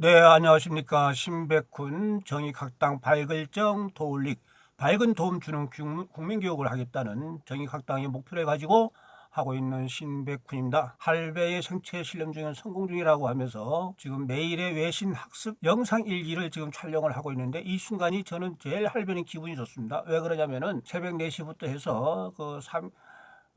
네, 안녕하십니까. 신백훈 정의학당 발글정 도울릭 밝은 도움 주는 국민교육을 하겠다는 정의학당의 목표를 가지고 하고 있는 신백훈입니다. 할배의 생체 실험 중인 성공 중이라고 하면서 지금 매일의 외신 학습 영상 일기를 지금 촬영을 하고 있는데 이 순간이 저는 제일 할배는 기분이 좋습니다. 왜 그러냐면은 새벽 4시부터 해서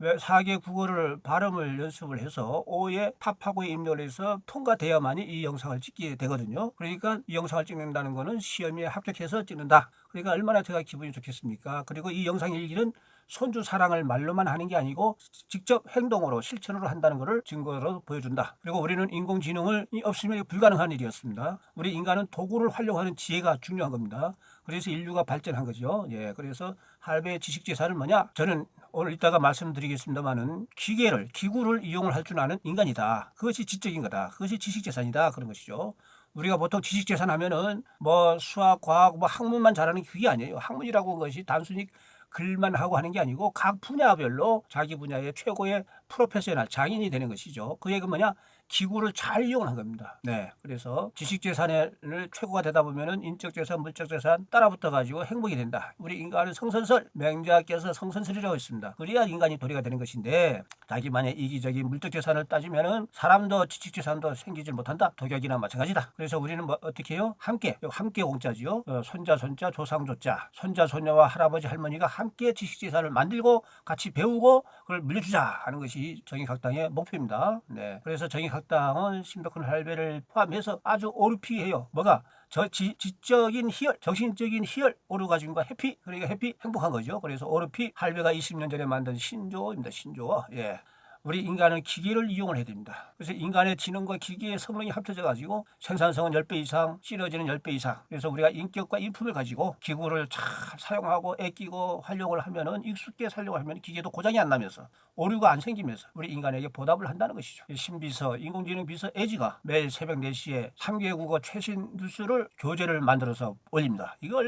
4개 국어를 발음을 연습을 해서 5에 탑하고에 입력을 해서 통과돼야만이 이 영상을 찍게 되거든요. 그러니까 이 영상을 찍는다는 거는 시험에 합격해서 찍는다. 그러니까 얼마나 제가 기분이 좋겠습니까? 그리고 이 영상 일기는 손주 사랑을 말로만 하는 게 아니고 직접 행동으로 실천으로 한다는 것을 증거로 보여준다. 그리고 우리는 인공지능이 없으면 불가능한 일이었습니다. 우리 인간은 도구를 활용하는 지혜가 중요한 겁니다. 그래서 인류가 발전한 거죠. 예, 그래서 할배의 지식재산은 뭐냐? 저는 오늘 이따가 말씀드리겠습니다만은 기구를 이용을 할 줄 아는 인간이다. 그것이 지적인 거다. 그것이 지식재산이다. 그런 것이죠. 우리가 보통 지식재산 하면은 뭐 수학, 과학, 뭐 학문만 잘하는 게 그게 아니에요. 학문이라고 하는 것이 단순히 글만 하고 하는 게 아니고 각 분야별로 자기 분야의 최고의 프로페셔널 장인이 되는 것이죠. 그 얘기는 뭐냐? 기구를 잘 이용한 겁니다. 네. 그래서 지식재산을 최고가 되다 보면은 인적재산, 물적재산 따라붙어 가지고 행복이 된다. 우리 인간은 성선설, 맹자께서 성선설이라고 했습니다. 그래야 인간이 도리가 되는 것인데 자기만의 이기적인 물적재산을 따지면은 사람도 지식재산도 생기질 못한다. 독약이나 마찬가지다. 그래서 우리는 어떻게 해요? 함께 공자지요. 손자, 조상, 조자. 손자, 손녀와 할아버지, 할머니가 함께 지식재산을 만들고 같이 배우고 그걸 물려주자 하는 것이 정의학당의 목표입니다. 네. 그래서 정의학당은 신백훈 할배를 포함해서 아주 오르피해요. 뭐가? 지적인 희열, 정신적인 희열, 오르가즘과 해피, 그러니까 해피, 행복한 거죠. 그래서 오르피 할배가 20년 전에 만든 신조어입니다. 신조어. 예. 우리 인간은 기계를 이용을 해야 됩니다. 그래서 인간의 지능과 기계의 성능이 합쳐져 가지고 생산성은 10배 이상, 시너지는 10배 이상. 그래서 우리가 인격과 인품을 가지고 기구를 잘 사용하고 애끼고 활용을 하면은 익숙하게 사용을 하면 기계도 고장이 안 나면서 오류가 안 생기면서 우리 인간에게 보답을 한다는 것이죠. 신비서, 인공지능 비서 에지가 매일 새벽 4시에 3개 국어 최신 뉴스를 교재를 만들어서 올립니다. 이거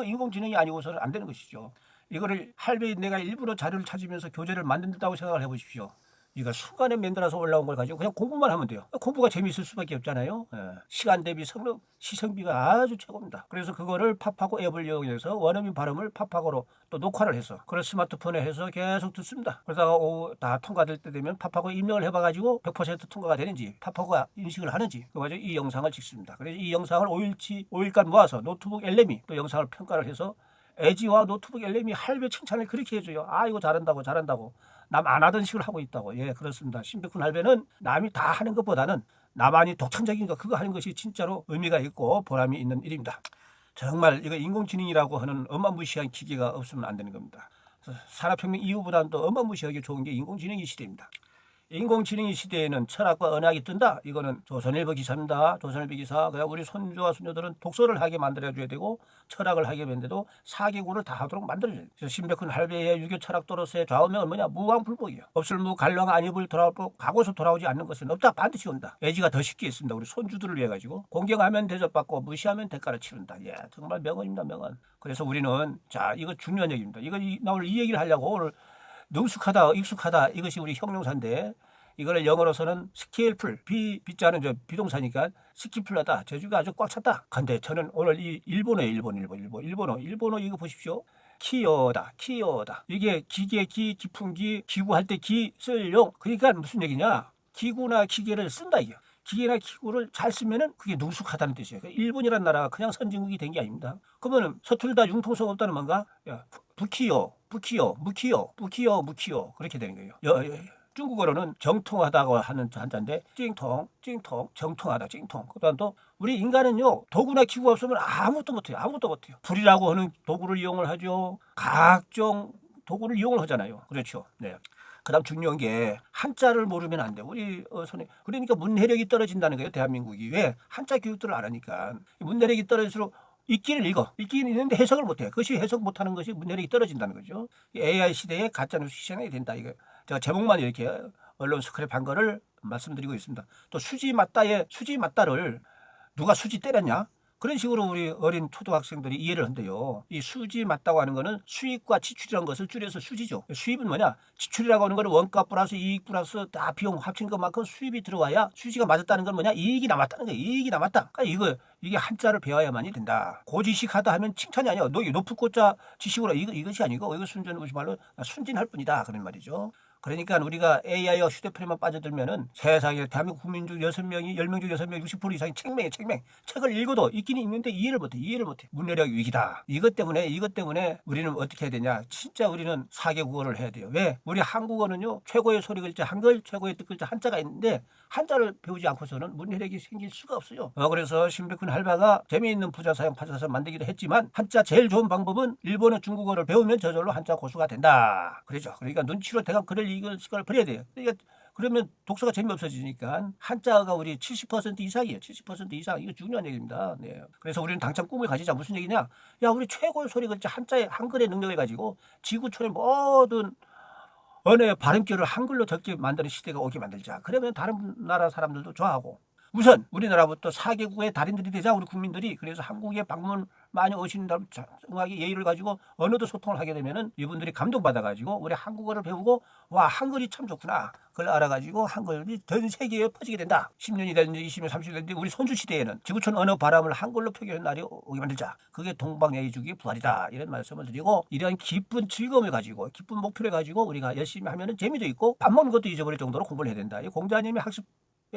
인공지능이 아니고서는 안 되는 것이죠. 이거를 할배인 내가 일부러 자료를 찾으면서 교재를 만든다고 생각을 해보십시오. 이거 순간에 만들어서 올라온 걸 가지고 그냥 공부만 하면 돼요. 공부가 재미있을 수밖에 없잖아요. 예. 시간 대비 시성비가 아주 최고입니다. 그래서 그거를 팝하고 앱을 이용해서 원어민 발음을 팝하고로 또 녹화를 해서 그걸 스마트폰에 해서 계속 듣습니다. 그러다가 오후 다 통과될 때 되면 팝하고 입력을 해봐가지고 100% 통과가 되는지 팝하고가 인식을 하는지 그거 가지고 이 영상을 찍습니다. 그래서 이 영상을 5일간 모아서 노트북 엘레미 또 영상을 평가를 해서 에지와 노트북 엘레미 할배 칭찬을 그렇게 해줘요. 아 이거 잘한다고. 남 안 하던 식으로 하고 있다고. 예, 그렇습니다. 신백훈 할배는 남이 다 하는 것보다는 나만이 독창적인 거 그거 하는 것이 진짜로 의미가 있고 보람이 있는 일입니다. 정말 이거 인공지능이라고 하는 어마무시한 기계가 없으면 안 되는 겁니다. 산업혁명 이후보다는 또 어마무시하게 좋은 게 인공지능의 시대입니다. 인공지능의 시대에는 철학과 언학이 뜬다. 이거는 조선일보 기사입니다. 조선일보 기사. 그냥 우리 손주와 손녀들은 독서를 하게 만들어줘야 되고 철학을 하게 만들어도 사개구를 다 하도록 만들어줘야 돼요. 그래서 신백훈 할배의 유교 철학도로서의 좌우명은 뭐냐? 무왕불복이에요. 없을무 갈랑 안입을 돌아오고 가고서 돌아오지 않는 것은 없다. 반드시 온다. 애지가 더 쉽게 있습니다. 우리 손주들을 위해 가지고 공경하면 대접받고 무시하면 대가를 치른다. 예, 정말 명언입니다. 명언. 그래서 우리는 자 이거 중요한 얘기입니다. 오늘 이 얘기를 하려고 오늘 능숙하다, 익숙하다 이것이 우리 형용사인데 이거를 영어로서는 스킬풀, 비자는 비동사니까 스킬풀하다, 재주가 아주 꽉 찼다. 근데 저는 오늘 이 일본어 이거 보십시오. 키어다. 이게 기계, 기풍기, 기구할 때 쓸용. 그러니까 무슨 얘기냐? 기구나 기계를 쓴다 이게. 기계나 기구를 잘 쓰면은 그게 능숙하다는 뜻이에요. 일본이라는 나라가 그냥 선진국이 된 게 아닙니다. 그러면은 서툴다 융통성 없다는 뭔가? 야, 무키요 그렇게 되는 거예요. 중국어로는 정통하다고 하는 한자인데 찡통 정통하다 찡통. 그다음 또 우리 인간은요 도구나 기구가 없으면 아무것도 못해요. 불이라고 하는 도구를 이용을 하죠. 각종 도구를 이용을 하잖아요. 그렇죠. 네. 그다음 중요한 게 한자를 모르면 안 돼. 우리 손에 그러니까 문해력이 떨어진다는 거예요. 대한민국이 왜 한자 교육들을 안 하니까 문해력이 떨어질수록 읽기는 있는데 해석을 못해. 그것이 해석 못하는 것이 문해력이 떨어진다는 거죠. AI 시대에 가짜뉴스 시장이 된다. 이거 제가 제목만 이렇게 언론 스크랩 한 거를 말씀드리고 있습니다. 또 수지 맞다를 누가 수지 때렸냐? 그런 식으로 우리 어린 초등학생들이 이해를 한대요. 이 수지 맞다고 하는 거는 수익과 지출이라는 것을 줄여서 수지죠. 수입은 뭐냐? 지출이라고 하는 거는 원가 플러스 이익 플러스 다 비용 합친 것만큼 수입이 들어와야 수지가 맞았다는 건 뭐냐? 이익이 남았다는 거예요. 이익이 남았다. 그러니까 이게 한자를 배워야만이 된다. 고지식하다 하면 칭찬이 아니야. 너 높을 꽃자 지식으로 이것이 아니고 이거 순전 우리말로 순진할 뿐이다. 그런 말이죠. 그러니까 우리가 AI와 휴대폰에만 빠져들면은 세상에 대한민국 국민 중 6명이 10명 중 6명 60% 이상이 책맹. 책을 읽어도 있기는 읽는데 이해를 못해. 문해력 위기다. 이것 때문에 우리는 어떻게 해야 되냐? 진짜 우리는 4개 국어를 해야 돼요. 왜? 우리 한국어는요. 최고의 소리 글자 한글, 최고의 뜻 글자 한자가 있는데 한자를 배우지 않고서는 문해력이 생길 수가 없어요. 그래서 신백훈 할바가 재미있는 부자사용 파자사 만들기도 했지만 한자 제일 좋은 방법은 일본어 중국어를 배우면 저절로 한자 고수가 된다. 그렇죠. 그러니까 눈치로 대강 글을 읽을 시간을 버려야 돼요. 그러니까 그러면 독서가 재미없어지니까 한자가 우리 70% 이상이에요. 70% 이상. 이거 중요한 얘기입니다. 네. 그래서 우리는 당장 꿈을 가지자. 무슨 얘기냐? 야, 우리 최고의 소리 글자 한자의 한글의 능력을 가지고 지구촌의 모든 언어의 발음결을 한글로 적게 만드는 시대가 오게 만들자. 그러면 다른 나라 사람들도 좋아하고. 우선 우리나라부터 4개국의 달인들이 되자 우리 국민들이. 그래서 한국에 방문 많이 오신다고 정확하게 예의를 가지고 언어도 소통을 하게 되면은 이분들이 감동받아가지고 우리 한국어를 배우고 와 한글이 참 좋구나. 그걸 알아가지고 한글이 전 세계에 퍼지게 된다. 10년이 됐는지 20년 30년 됐는지 우리 손주 시대에는 지구촌 언어 바람을 한글로 표기하는 날이 오게 만들자. 그게 동방예의주기 부활이다. 이런 말씀을 드리고 이러한 기쁜 즐거움을 가지고 기쁜 목표를 가지고 우리가 열심히 하면은 재미도 있고 밥 먹는 것도 잊어버릴 정도로 공부를 해야 된다. 이 공자님의 학습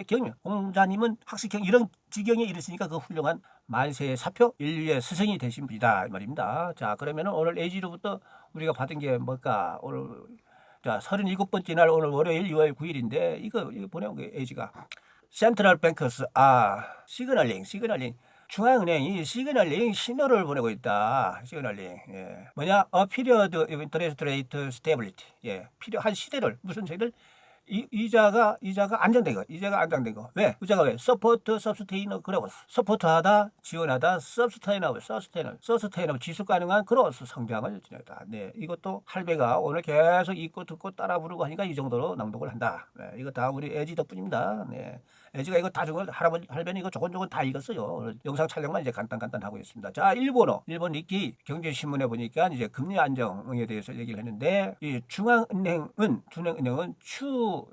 경영. 공자님은 학습경 이런 지경에 이르으니까 그 훌륭한 만세의 사표 인류의 스승이 되신 분이다 이 말입니다. 자 그러면은 오늘 AG로부터 우리가 받은 게 뭘까? 오늘 자 37번째 날 오늘 월요일 6월 9일인데 이거 보내온 게 AG가 센트럴 뱅커스 시그널링 중앙은행이 시그널링 신호를 보내고 있다. 시그널링 뭐냐? period of interest rate stability 필요한 시대를 무슨 시대를 이자가 안정되고 왜? 이자가 왜? 서포트 서스테이너 그래서 서포트하다 지원하다 서스테이너블 지속 가능한 그로스 성장을 지녔다. 네, 이것도 할배가 오늘 계속 읽고 듣고 따라 부르고 하니까 이 정도로 낭독을 한다. 네, 이거 다 우리 애지 덕분입니다. 네. 애지가 이거 다 저걸 할배는 이거 조곤조곤 다 읽었어요. 영상 촬영만 이제 간단 하고 있습니다. 자, 일본 니키 경제신문에 보니까 이제 금리 안정에 대해서 얘기를 했는데 이 중앙은행은 추워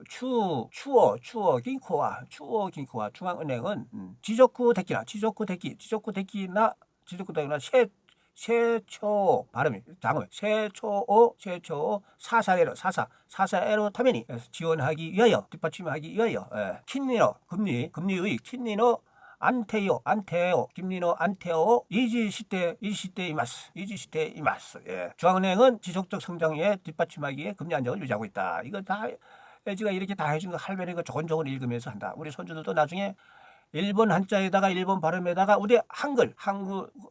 긴코와 중앙은행은 지조쿠 데키나 세초 발음이 장어 세초오 사사에로 타면이 지원하기 위하여 뒷받침하기 위하여 킨니노 금리의 킨니노 안테요 김리노 안테오 이지시대 이마스 중앙은행은 지속적 성장에 뒷받침하기에 금리 안정을 유지하고 있다. 이거 다 애지가 이렇게 다 해준 거 할배는 이거 조곤조곤 읽으면서 한다. 우리 손주들도 나중에 일본 한자에다가 일본 발음에다가 우리 한국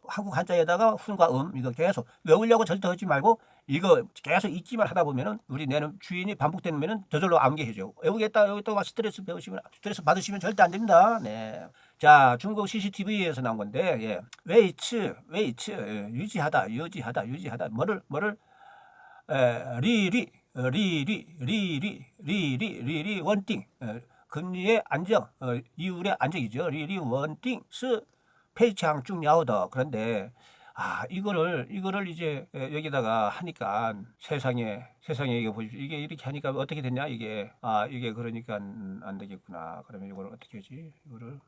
한자에다가 훈과 이거 계속 외우려고 절대 하지 말고 이거 계속 읽기만 하다 보면은 우리 내는 주인이 반복되면은 저절로 암기해줘. 외우겠다 막 스트레스 받으시면 절대 안 됩니다. 네. 자, 중국 CCTV에서 나온 건데 웨이츠 유지하다 뭐를 원띵 금리의 안정 이율의 안정이죠. 리리 원띵 스 페이창 쭉야오더. 그런데 이거를 이제 여기다가 하니까 세상에 이거 보십시오. 이게 이렇게 하니까 어떻게 됐냐 이게 이게 그러니까 안 되겠구나. 그러면 이걸 어떻게 하지? 이거를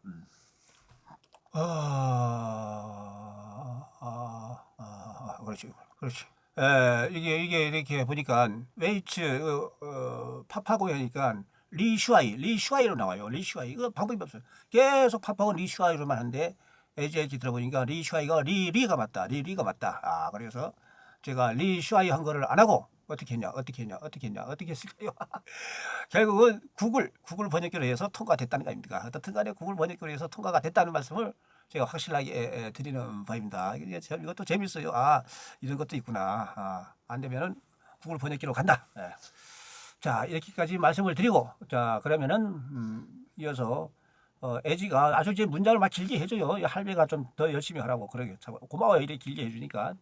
그렇지. 이게 이렇게 보니까 웨이츠 팝하고 하니까 리슈아이로 나와요. 리슈아이 이거 방법이 없어요. 계속 팝하고 리슈아이로만 하는데 애지 들어보니까 리슈아이가 리리가 맞다. 그래서 제가 리슈아이 한 거를 안 하고 어떻게 했을까요? 결국은 구글 번역기로 해서 통과됐다는 거 아닙니까? 어떻든 간에 구글 번역기로 해서 통과가 됐다는 말씀을 제가 확실하게 드리는 바입니다. 이것도 재밌어요. 이런 것도 있구나. 안 되면은 구글 번역기로 간다. 자, 이렇게까지 말씀을 드리고, 자, 그러면은, 이어서, 애지가 아주 이제 문장을 막 길게 해줘요. 할배가 좀 더 열심히 하라고. 그러게. 고마워요. 이렇게 길게 해주니까.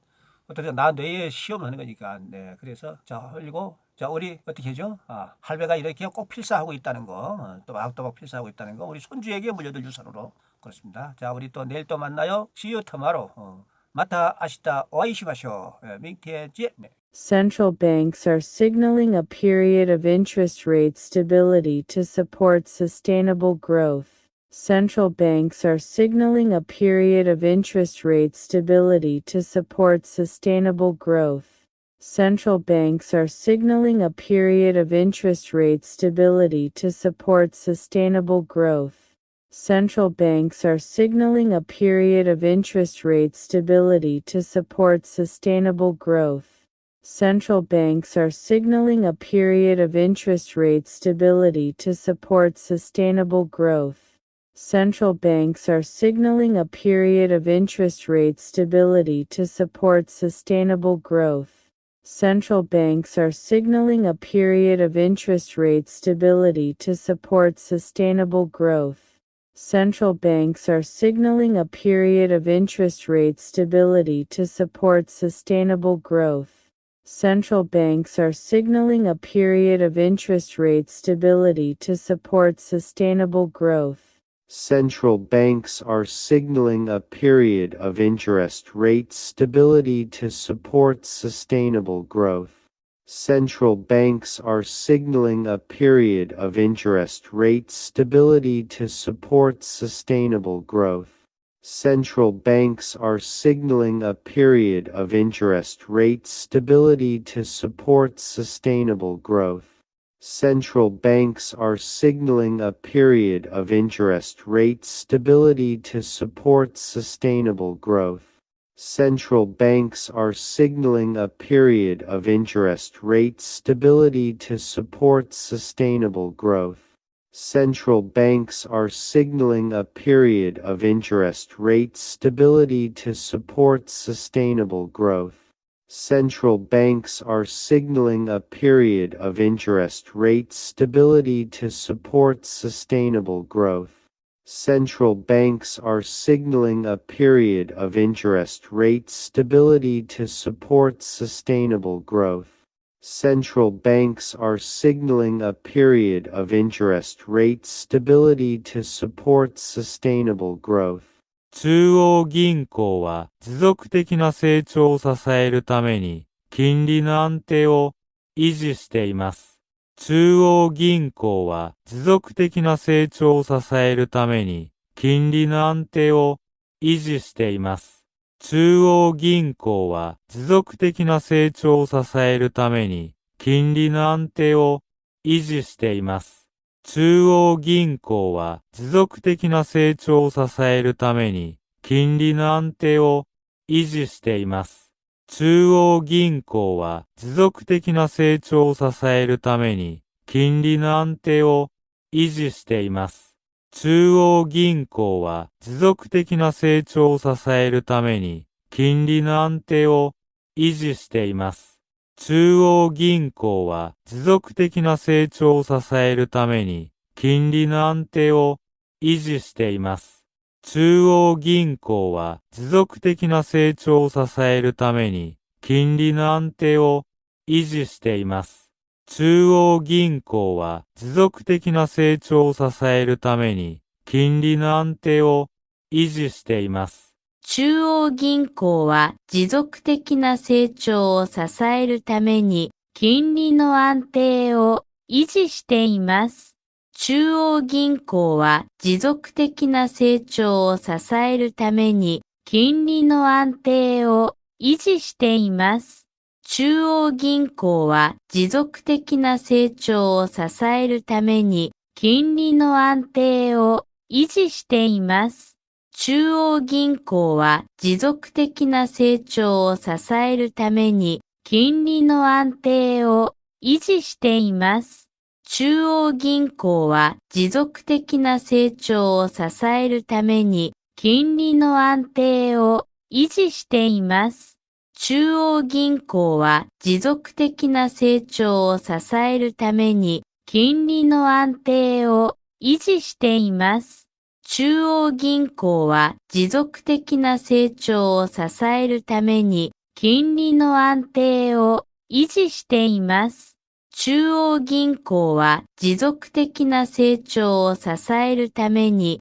어떻게 나 뇌에 시험을 하는 거니까. 네. 그래서, 자, 흘리고, 자, 우리 어떻게 해죠? 할배가 이렇게 꼭 필사하고 있다는 거, 또박또박 필사하고 있다는 거, 우리 손주에게 물려줄 유산으로 그렇습니다. 자, 우리 또 내일 또 만나요. See you tomorrow. 마타 아시다 오아이시마쇼. 밍티에지. Central banks are signaling a period of interest rate stability to support sustainable growth. Central banks are signaling a period of interest rate stability to support sustainable growth. Central banks are signaling a period of interest rate stability to support sustainable growth. Central banks are signaling a period of interest rate stability to support sustainable growth. Central banks are signaling a period of interest rate stability to support sustainable growth. Central banks are signaling a period of interest rate stability to support sustainable growth. Central banks are signaling a period of interest rate stability to support sustainable growth. Central banks are signaling a period of interest rate stability to support sustainable growth. Central banks are signaling a period of interest rate stability to support sustainable growth. Central banks are signaling a period of interest rate stability to support sustainable growth. Central banks are signaling a period of interest rate stability to support sustainable growth. Central banks are signaling a period of interest rate stability to support sustainable growth. Central banks are signaling a period of interest rate stability to support sustainable growth. Central banks are signaling a period of interest rate stability to support sustainable growth. Central banks are signaling a period of interest rate stability to support sustainable growth. Central banks are signaling a period of interest rate stability to support sustainable growth. Central banks are signaling a period of interest rate stability to support sustainable growth. Central banks are signaling a period of interest rate stability to support sustainable growth. 中央銀行は持続的な成長を支えるために金利の安定を維持しています。中央銀行は持続的な成長を支えるために金利の安定を維持しています。中央銀行は持続的な成長を支えるために金利の安定を維持しています。中央銀行は持続的な成長を支えるために金利の安定を維持しています。中央銀行は持続的な成長を支えるために金利の安定を維持しています。中央銀行は持続的な成長を支えるために金利の安定を維持しています。中央銀行は持続的な成長を支えるために金利の安定を維持しています。中央銀行は持続的な成長を支えるために金利の安定を維持しています。中央銀行は持続的な成長を支えるために金利の安定を維持しています。中央銀行は持続的な成長を支えるために金利の安定を維持しています。中央銀行は持続的な成長を支えるために金利の安定を維持しています。中央銀行は持続的な成長を支えるために金利の安定を維持しています。中央銀行は持続的な成長を支えるために金利の安定を維持しています。中央銀行は持続的な成長を支えるために金利の安定を維持しています。中央銀行は持続的な成長を支えるために金利の安定を維持しています。中央銀行は持続的な成長を支えるために金利の安定を維持しています。中央銀行は持続的な成長を支えるために